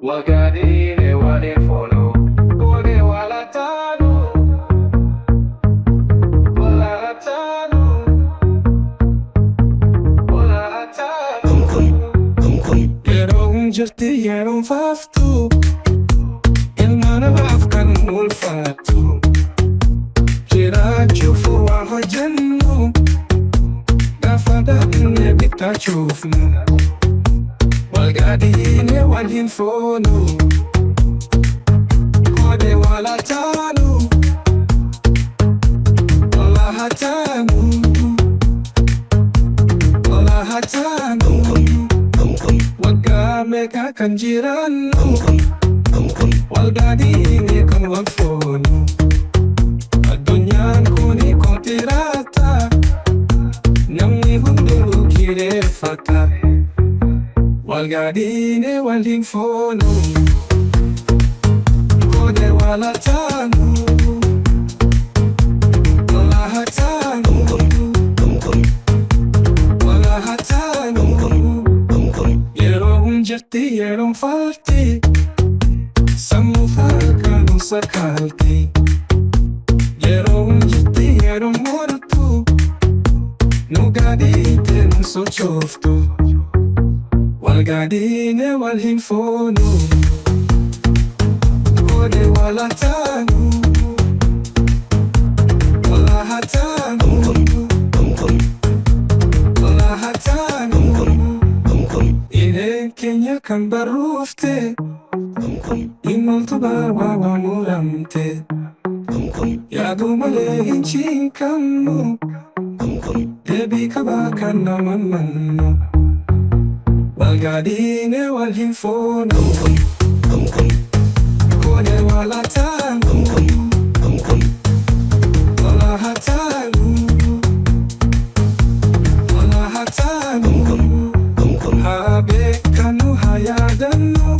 Wagadini walifolo kode wala tanu wala tanu wala tanu Yeron jirti yeron faftu ilmana bafkan mulfatu Jira chufu wa hojannu Gafada ne bita chufnu Wagadini walinfolo kode wala tanu wala hatanu wala hatanu Wagameka kanjiranu Wagadini kan wafolo Adunyan kuni kontirata Namni hundu kire fata Wagadini walinfolo kode wala tanu wala hatanu wala hatanu Yeron jirti yeron falti Samu falkanu sakalti Yeron jirti yeron mortu Nugadite nuso choftu Wagadini walinfolo kode wala tanu wala hatanu wala hatanu Ine Kenya kan barufte Imoltu bawa muramte Yadu male hinchin kamu Debi kabakan naman manu Wagadini walinfolo kode wala tanu wala hatanu wala hatanu Habe kanu hayadanu